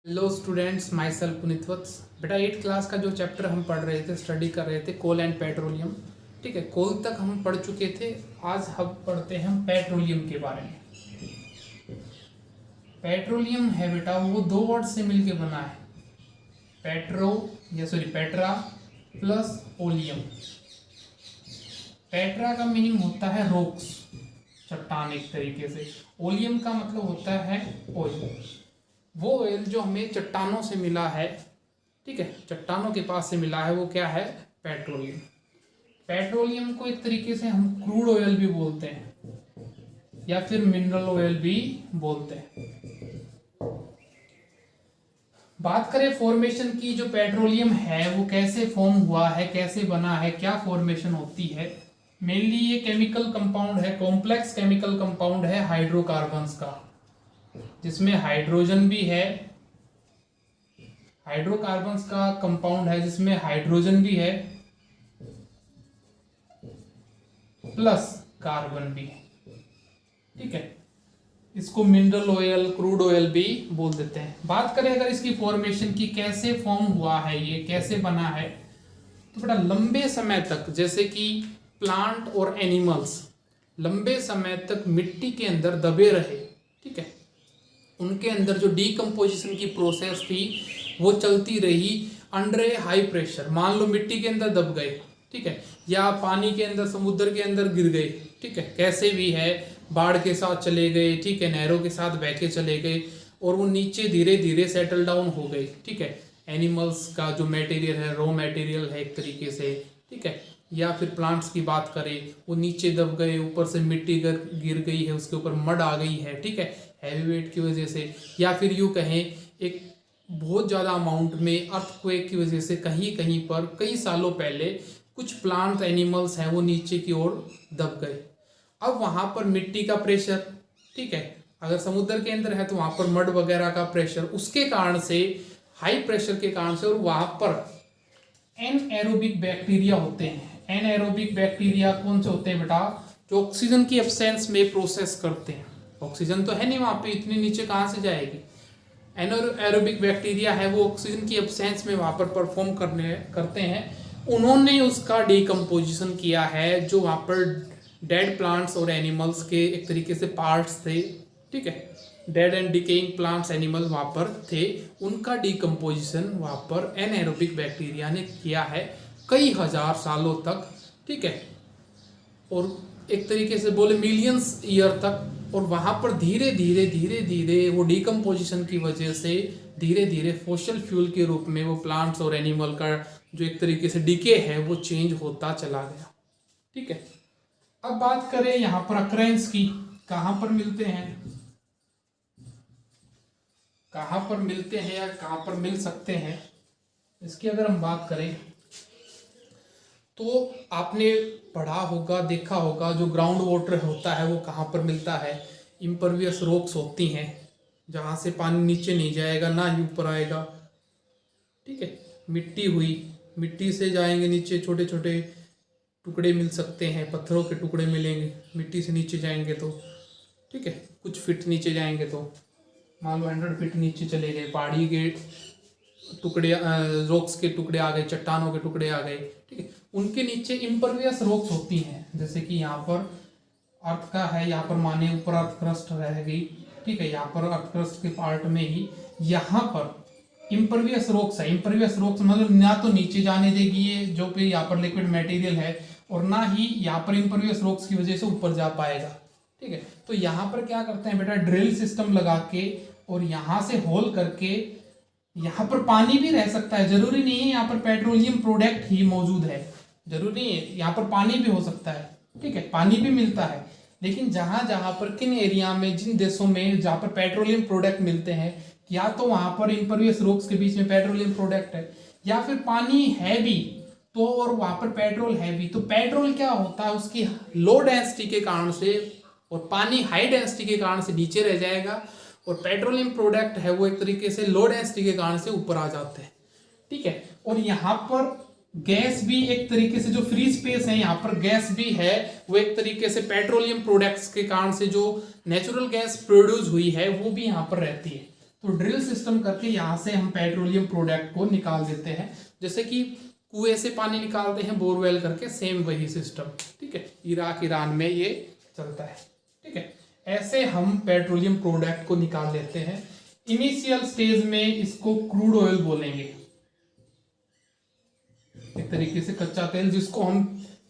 Hello students, myself Puneet Vats. बेटा 8th class का जो चैप्टर हम पढ़ रहे थे, स्टडी कर रहे थे, कोल एंड पेट्रोलियम। ठीक है, कोल तक हम पढ़ चुके थे। आज हम पढ़ते हैं पेट्रोलियम के बारे में। पेट्रोलियम है बेटा, वो दो वर्ड से मिलके बना है, पेट्रा प्लस ओलियम। पेट्रा का मीनिंग होता है रॉक्स, चट्टान एक तरीके से। ओलियम का मतलब होता है ऑयल, वो ऑयल जो हमें चट्टानों से मिला है। ठीक है, चट्टानों के पास से मिला है, वो क्या है? पेट्रोलियम। पेट्रोलियम को एक तरीके से हम क्रूड ऑयल भी बोलते हैं या फिर मिनरल ऑयल भी बोलते हैं। बात करें फॉर्मेशन की, जो पेट्रोलियम है वो कैसे फॉर्म हुआ है, कैसे बना है, क्या फॉर्मेशन होती है। मेनली ये केमिकल कंपाउंड है, कॉम्प्लेक्स केमिकल कंपाउंड है हाइड्रोकार्बन्स का, जिसमें हाइड्रोजन भी है। हाइड्रोकार्बन्स का कंपाउंड है जिसमें हाइड्रोजन भी है प्लस कार्बन भी है। ठीक है, इसको मिनरल ऑयल, क्रूड ऑयल भी बोल देते हैं। बात करें अगर इसकी फॉर्मेशन की, कैसे फॉर्म हुआ है, ये कैसे बना है, तो बड़ा लंबे समय तक, जैसे कि प्लांट और एनिमल्स लंबे समय तक मिट्टी के अंदर दबे रहे। ठीक है, उनके अंदर जो डीकम्पोजिशन की प्रोसेस थी वो चलती रही अंडर ए हाई प्रेशर। मान लो मिट्टी के अंदर दब गए, ठीक है, या पानी के अंदर, समुद्र के अंदर गिर गए। ठीक है, कैसे भी है, बाढ़ के साथ चले गए, ठीक है, नहरों के साथ बह के चले गए और वो नीचे धीरे धीरे सेटल डाउन हो गए। ठीक है, एनिमल्स का जो मटेरियल है, रॉ मटेरियल है एक तरीके से। ठीक है, या फिर प्लांट्स की बात करें, वो नीचे दब गए, ऊपर से मिट्टी गिर गई है, उसके ऊपर मड आ गई है। ठीक है, हैवी वेट की वजह से, या फिर यूँ कहें एक बहुत ज़्यादा अमाउंट में अर्थक्वेक की वजह से कहीं कहीं पर कई सालों पहले कुछ प्लांट एनिमल्स हैं वो नीचे की ओर दब गए। अब वहाँ पर मिट्टी का प्रेशर, ठीक है, अगर समुद्र के अंदर है तो वहाँ पर मड वगैरह का प्रेशर, उसके कारण से, हाई प्रेशर के कारण से, और वहाँ पर एनएरोबिक बैक्टीरिया होते हैं। एनएरोबिक बैक्टीरिया कौन से होते हैं बेटा? जो ऑक्सीजन की एब्सेंस में प्रोसेस करते हैं। ऑक्सीजन तो है नहीं वहाँ पे, इतनी नीचे कहाँ से जाएगी। एनएरोबिक बैक्टीरिया है, वो ऑक्सीजन की एब्सेंस में वहाँ पर परफॉर्म करते हैं। उन्होंने उसका डिकम्पोजिशन किया है, जो वहाँ पर डेड प्लांट्स और एनिमल्स के एक तरीके से पार्ट्स थे। ठीक है, dead and decaying plants, animal वहाँ पर थे, उनका डिकम्पोजिशन वहाँ पर एनएरोबिक बैक्टीरिया ने किया है कई हजार सालों तक। ठीक है, और एक तरीके से बोले मिलियंस ईयर तक। और वहाँ पर धीरे धीरे वो डिकम्पोजिशन की वजह से धीरे धीरे फॉसिल फ्यूल के रूप में वो प्लांट्स और एनिमल का जो एक तरीके से डिके है वो चेंज होता चला गया। ठीक है, अब बात करें यहाँ पर अक्रेंस की, कहाँ पर मिलते हैं, कहाँ पर मिलते हैं या कहाँ पर मिल सकते हैं, इसकी अगर हम बात करें तो आपने पढ़ा होगा, देखा होगा, जो ग्राउंड वाटर होता है वो कहाँ पर मिलता है? इम्परवियस रॉक्स होती हैं, जहाँ से पानी नीचे नहीं जाएगा, ना ही ऊपर आएगा। ठीक है, मिट्टी हुई, मिट्टी से जाएंगे नीचे, छोटे छोटे टुकड़े मिल सकते हैं, पत्थरों के टुकड़े मिलेंगे मिट्टी से नीचे जाएंगे तो। ठीक है, कुछ फीट नीचे जाएंगे तो, मान लो 100 फीट नीचे चले गए, पहाड़ी के टुकड़े, रॉक्स के टुकड़े आ गए, चट्टानों के टुकड़े आ गए। ठीक है, उनके नीचे इम्परवियस रॉक्स होती हैं, जैसे कि यहाँ पर अर्थ का है, यहाँ पर माने ऊपर अर्थ क्रस्ट रह गई। ठीक है, यहाँ पर अर्थ क्रस्ट के पार्ट में ही यहाँ पर इम्परवियस रॉक्स है। इम्परवियस रॉक्स मतलब ना तो नीचे जाने देगी ये जो पे यहाँ पर लिक्विड मटेरियल है, और ना ही यहाँ पर इम्परवियस रॉक्स की वजह से ऊपर जा पाएगा। ठीक है, तो यहाँ पर क्या करते हैं बेटा, ड्रिल सिस्टम लगा के और यहाँ से होल करके, यहाँ पर पानी भी रह सकता है, जरूरी नहीं है यहाँ पर पेट्रोलियम प्रोडक्ट ही मौजूद है, जरूरी नहीं है, यहाँ पर पानी भी हो सकता है। ठीक है, पानी भी मिलता है, लेकिन जहां जहां पर, किन एरिया में, जिन देशों में जहां पर पेट्रोलियम प्रोडक्ट मिलते हैं, या तो वहां पर इम्परवियस रॉक्स के बीच में पेट्रोलियम प्रोडक्ट है, या फिर पानी है भी तो, और वहां पर पेट्रोल है भी, तो पेट्रोल क्या होता है, उसकी लो डेंसिटी के कारण से, और पानी हाई डेंसिटी के कारण से नीचे रह जाएगा, और पेट्रोलियम प्रोडक्ट है वो एक तरीके से लो डेंसिटी के कारण से ऊपर आ जाते हैं। ठीक है, और यहाँ पर गैस भी एक तरीके से, जो फ्री स्पेस है यहाँ पर गैस भी है, वो एक तरीके से पेट्रोलियम प्रोडक्ट्स के कारण से जो नेचुरल गैस प्रोड्यूस हुई है वो भी यहाँ पर रहती है। तो ड्रिल सिस्टम करके यहाँ से हम पेट्रोलियम प्रोडक्ट को निकाल देते हैं, जैसे कि कुएं से पानी निकालते हैं बोरवेल करके, सेम वही सिस्टम। ठीक है, इराक ईरान में ये चलता है। ठीक है, ऐसे हम पेट्रोलियम प्रोडक्ट को निकाल लेते हैं। इनिशियल स्टेज में इसको क्रूड ऑयल बोलेंगे, एक तरीके से कच्चा तेल जिसको हम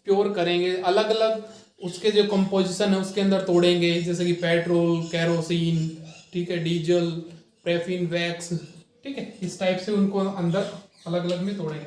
प्योर करेंगे, अलग अलग उसके जो कंपोजिशन है उसके अंदर तोड़ेंगे, जैसे कि पेट्रोल, कैरोसिन, ठीक है, डीजल, पैराफिन, वैक्स, ठीक है, इस टाइप से उनको अंदर अलग अलग में तोड़ेंगे।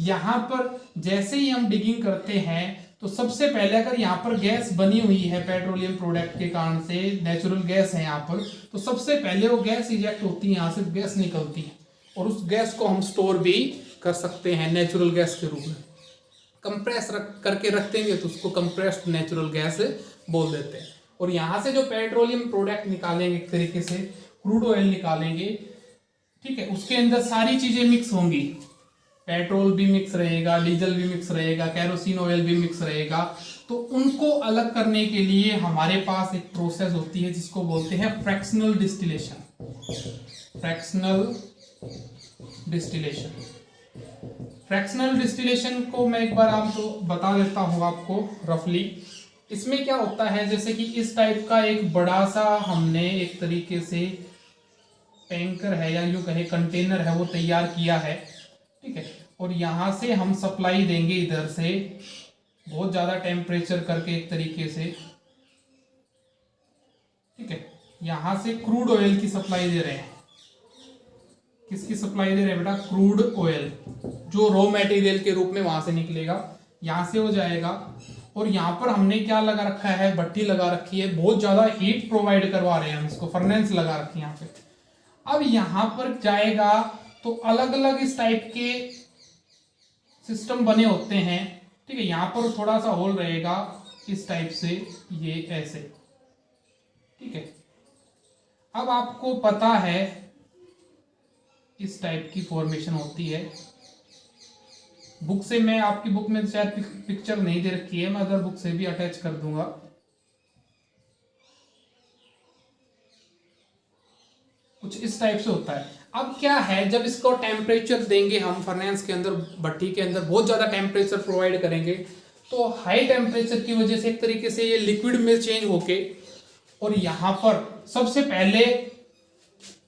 यहाँ पर जैसे ही हम डिगिंग करते हैं तो सबसे पहले अगर यहाँ पर गैस बनी हुई है पेट्रोलियम प्रोडक्ट के कारण से, नेचुरल गैस है यहाँ पर, तो सबसे पहले वो गैस इजेक्ट होती है, यहाँ से गैस निकलती है और उस गैस को हम स्टोर भी कर सकते हैं नेचुरल गैस के रूप में। कंप्रेस करके रख देंगे तो उसको कंप्रेस्ड नेचुरल गैस बोल देते हैं। और यहाँ से जो पेट्रोलियम प्रोडक्ट निकालेंगे, एक तरीके से क्रूड ऑयल निकालेंगे, ठीक है, उसके अंदर सारी चीजें मिक्स होंगी, पेट्रोल भी मिक्स रहेगा, डीजल भी मिक्स रहेगा, कैरोसिन ऑयल भी मिक्स रहेगा। तो उनको अलग करने के लिए हमारे पास एक प्रोसेस होती है जिसको बोलते हैं fractional distillation. Fractional distillation, fractional distillation को मैं एक बार आपको बता देता हूं आपको रफली। इसमें क्या होता है, जैसे कि इस टाइप का एक बड़ा सा हमने एक तरीके से टैंकर है या यूं कहे कंटेनर है वो तैयार किया है, ठीक है, और यहां से हम सप्लाई देंगे इधर से बहुत ज्यादा टेम्परेचर करके एक तरीके से, ठीक है, यहां से क्रूड ऑयल की सप्लाई दे रहे हैं। किसकी सप्लाई दे रहे हैं बेटा? क्रूड ऑयल, जो रॉ मटेरियल के रूप में वहां से निकलेगा, यहां से हो जाएगा। और यहाँ पर हमने क्या लगा रखा है, भट्टी लगा रखी है, बहुत ज्यादा हीट प्रोवाइड करवा रहे हैं हम इसको, फर्नेस लगा रखी है यहाँ पे। अब यहाँ पर जाएगा तो अलग अलग इस टाइप के सिस्टम बने होते हैं, ठीक है, यहाँ पर थोड़ा सा होल रहेगा इस टाइप से, ये ऐसे, ठीक है। अब आपको पता है इस टाइप की फॉर्मेशन होती है। बुक से, मैं आपकी बुक में शायद पिक्चर नहीं दे रखी है, मैं अदर बुक से भी अटैच कर दूंगा। कुछ इस टाइप से होता है। अब क्या है, जब इसको टेम्परेचर देंगे हम फर्नेस के अंदर, भट्टी के अंदर बहुत ज्यादा टेम्परेचर प्रोवाइड करेंगे, तो हाई टेम्परेचर की वजह से एक तरीके से ये लिक्विड में चेंज होके, और यहां पर सबसे पहले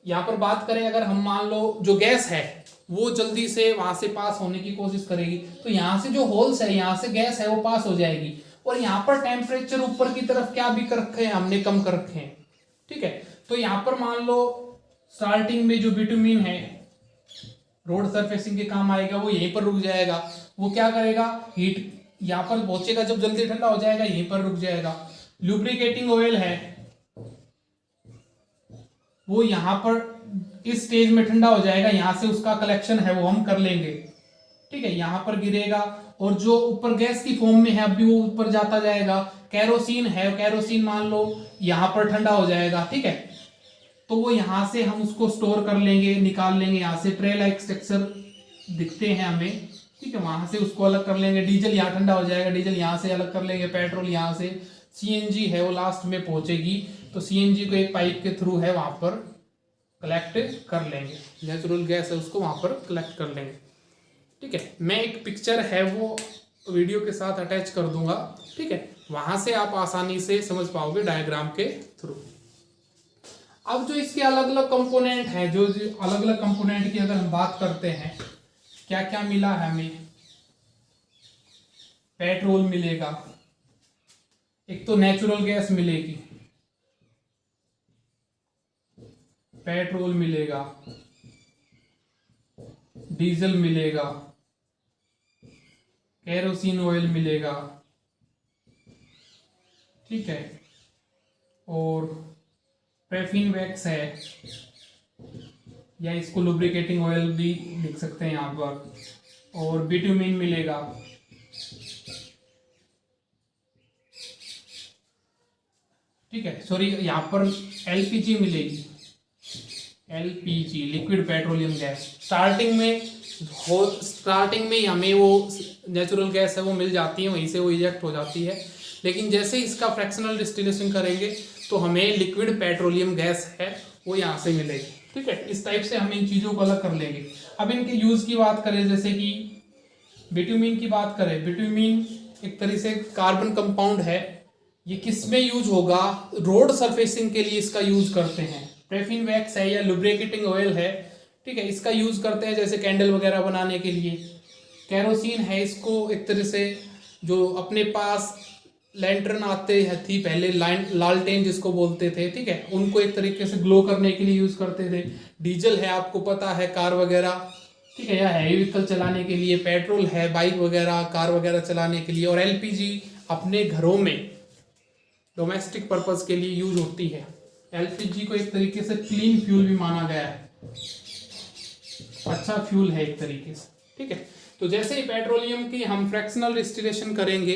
यहां पर बात करें, अगर हम मान लो जो गैस है वो जल्दी से वहां से पास होने की कोशिश करेगी, तो यहां से जो होल्स है, यहां से गैस है वो पास हो जाएगी। और यहां पर टेम्परेचर ऊपर की तरफ क्या भी कर रखे हैं हमने, कम कर रखे हैं, ठीक है। तो यहां पर मान लो स्टार्टिंग में जो बिटुमिन है रोड सरफेसिंग के काम आएगा, वो यहीं पर रुक जाएगा। वो क्या करेगा, हीट यहां पर पहुंचेगा, जब जल्दी ठंडा हो जाएगा यहीं पर रुक जाएगा। लुब्रिकेटिंग ऑयल है, वो यहां पर इस स्टेज में ठंडा हो जाएगा, यहां से उसका कलेक्शन है वो हम कर लेंगे, ठीक है, यहां पर गिरेगा, और जो ऊपर गैस की फॉर्म में है अभी वो ऊपर जाता जाएगा। कैरोसिन है, कैरोसिन मान लो यहां पर ठंडा हो जाएगा, ठीक है, तो वो यहां से हम उसको स्टोर कर लेंगे, निकाल लेंगे, यहां से ट्रे लाइक स्ट्रक्चर दिखते हैं हमें, ठीक है, वहां से उसको अलग कर लेंगे। डीजल यहाँ ठंडा हो जाएगा, डीजल यहाँ से अलग कर लेंगे, पेट्रोल यहाँ से, सीएनजी है वो लास्ट में पहुंचेगी, तो सीएनजी को एक पाइप के थ्रू है वहां पर कलेक्ट कर लेंगे, नेचुरल गैस है उसको वहां पर कलेक्ट कर लेंगे, ठीक है। मैं एक पिक्चर है वो वीडियो के साथ अटैच कर दूंगा, ठीक है, वहां से आप आसानी से समझ पाओगे डायग्राम के थ्रू। अब जो इसके अलग अलग कंपोनेंट हैं, जो अलग अलग कंपोनेंट की अगर हम बात करते हैं, क्या क्या मिला है हमें, पेट्रोल मिलेगा, एक तो नेचुरल गैस मिलेगी, पेट्रोल मिलेगा, डीजल मिलेगा, कैरोसिन ऑयल मिलेगा, ठीक है, और पैराफिन वैक्स है, या इसको लुब्रिकेटिंग ऑयल भी लिख सकते हैं यहाँ पर, और बिटुमिन मिलेगा, ठीक है, सॉरी यहाँ पर एलपीजी मिलेगी, LPG liquid petroleum gas. Starting में हमें वो नेचुरल गैस है वो मिल जाती है, वहीं से वो इजेक्ट हो जाती है, लेकिन जैसे इसका फ्रैक्शनल डिस्टिलेशन करेंगे तो हमें लिक्विड पेट्रोलियम गैस है वो यहाँ से मिलेगी, ठीक है, इस टाइप से हम इन चीज़ों को अलग कर लेंगे। अब इनके यूज़ की बात करें, जैसे कि बिट्यूमीन की बात करें, बिट्यूमीन एक तरह से कार्बन कंपाउंड है। ये किस में यूज होगा? रोड सरफेसिंग के लिए इसका यूज करते हैं। पैराफिन वैक्स है या लुब्रिकेटिंग ऑयल है, ठीक है, इसका यूज करते हैं जैसे कैंडल वगैरह बनाने के लिए। कैरोसिन है, इसको एक तरह से जो अपने पास लैंटर्न आते थी पहले, लालटेन जिसको बोलते थे, ठीक है, उनको एक तरीके से ग्लो करने के लिए यूज करते थे। डीजल है, आपको पता है, कार वगैरह, ठीक है, या हैवी व्हीकल चलाने के लिए। पेट्रोल है, बाइक वगैरह, कार वगैरह चलाने के लिए। और एलपीजी अपने घरों में डोमेस्टिक पर्पस के लिए यूज होती है। एलपीजी को एक तरीके से क्लीन फ्यूल भी माना गया है, अच्छा फ्यूल है एक तरीके से, ठीक है। तो जैसे ही पेट्रोलियम की हम फ्रैक्शनल डिस्टिलेशन करेंगे,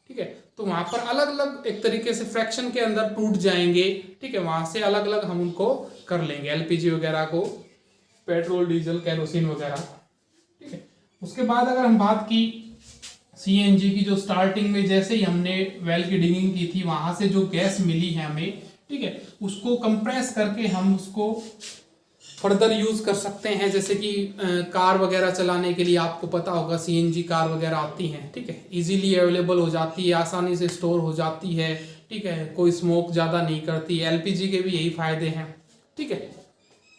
ठीक है, तो वहां पर अलग अलग एक तरीके से फ्रैक्शन के अंदर टूट जाएंगे, ठीक है, वहां से अलग अलग हम उनको कर लेंगे, एलपीजी वगैरह को, पेट्रोल, डीजल, केरोसिन वगैरह, ठीक है। उसके बाद अगर हम बात की सीएनजी की, जो स्टार्टिंग में जैसे ही हमने वेल की डिगिंग की थी, वहां से जो गैस मिली है हमें, ठीक है, उसको कंप्रेस करके हम उसको फर्दर यूज कर सकते हैं। जैसे कि कार वगैरह चलाने के लिए आपको पता होगा सीएनजी कार वगैरह आती हैं, ठीक है, इजीली अवेलेबल हो जाती है, आसानी से स्टोर हो जाती है, ठीक है, कोई स्मोक ज़्यादा नहीं करती। एलपीजी के भी यही फायदे हैं, ठीक है,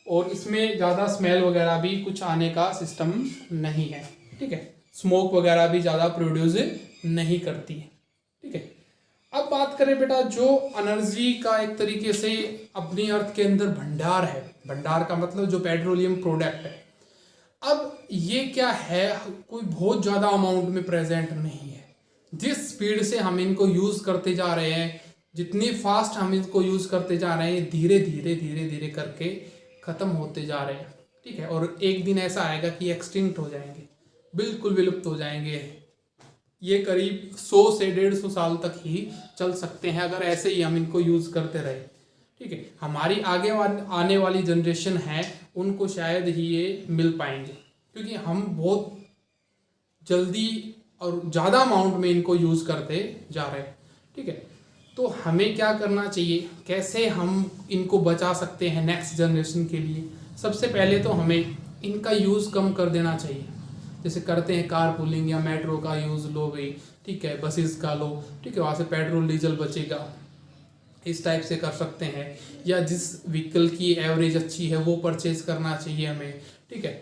और इसमें ज़्यादा स्मेल वगैरह भी कुछ आने का सिस्टम नहीं है, ठीक है, स्मोक वगैरह भी ज़्यादा प्रोड्यूस नहीं करती है, ठीक है। अब बात करें बेटा, जो एनर्जी का एक तरीके से अपनी अर्थ के अंदर भंडार है, भंडार का मतलब जो पेट्रोलियम प्रोडक्ट है, अब ये क्या है, कोई बहुत ज़्यादा अमाउंट में प्रेजेंट नहीं है। जिस स्पीड से हम इनको यूज़ करते जा रहे हैं, जितनी फास्ट हम इनको यूज़ करते जा रहे हैं, धीरे धीरे धीरे धीरे करके ख़त्म होते जा रहे हैं, ठीक है, और एक दिन ऐसा आएगा कि एक्सटिंक्ट हो जाएंगे, बिल्कुल विलुप्त हो जाएंगे। ये करीब 100 से 150 साल तक ही चल सकते हैं अगर ऐसे ही हम इनको यूज़ करते रहे, ठीक है। हमारी आगे आने वाली जनरेशन है, उनको शायद ही ये मिल पाएंगे, क्योंकि हम बहुत जल्दी और ज़्यादा अमाउंट में इनको यूज़ करते जा रहे हैं, ठीक है। तो हमें क्या करना चाहिए, कैसे हम इनको बचा सकते हैं नेक्स्ट जनरेशन के लिए? सबसे पहले तो हमें इनका यूज़ कम कर देना चाहिए। जैसे करते हैं कार पूलिंग या मेट्रो का यूज़ लो भाई, ठीक है, बसेस का लो, ठीक है, वहाँ से पेट्रोल डीजल बचेगा, इस टाइप से कर सकते हैं। या जिस व्हीकल की एवरेज अच्छी है वो परचेज करना चाहिए हमें, ठीक है।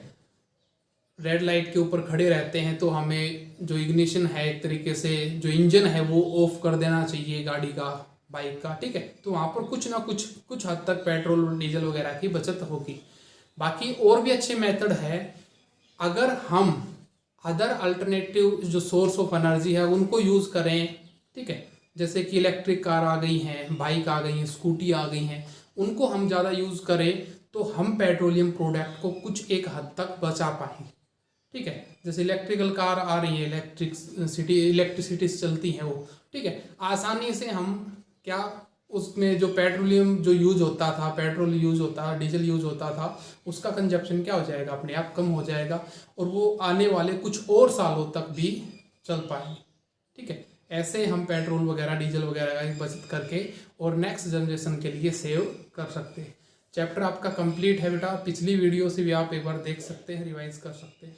रेड लाइट के ऊपर खड़े रहते हैं तो हमें जो इग्निशन है, एक तरीके से जो इंजन है वो ऑफ कर देना चाहिए गाड़ी का, बाइक का, ठीक है। तो वहाँ पर कुछ ना कुछ हद तक पेट्रोल और डीजल वगैरह की बचत होगी। बाकी और भी अच्छे मेथड है, अगर हम अदर अल्टरनेटिव जो सोर्स ऑफ एनर्जी है उनको यूज़ करें, ठीक है, जैसे कि इलेक्ट्रिक कार आ गई हैं, बाइक आ गई हैं, स्कूटी आ गई हैं, उनको हम ज़्यादा यूज़ करें तो हम पेट्रोलियम प्रोडक्ट को कुछ एक हद तक बचा पाएंगे, ठीक है। जैसे इलेक्ट्रिकल कार आ रही है, इलेक्ट्रिसिटी से चलती हैं वो, ठीक है, आसानी से हम क्या उसमें जो पेट्रोलियम जो यूज होता था, पेट्रोल यूज होता, डीजल यूज होता था, उसका कंजप्शन क्या हो जाएगा, अपने आप कम हो जाएगा, और वो आने वाले कुछ और सालों तक भी चल पाएंगे, ठीक है। ऐसे हम पेट्रोल वगैरह, डीजल वगैरह की बचत करके और नेक्स्ट जनरेशन के लिए सेव कर सकते हैं। चैप्टर आपका कंप्लीट है बेटा, पिछली वीडियो से भी आप एक बार देख सकते हैं, रिवाइज कर सकते हैं।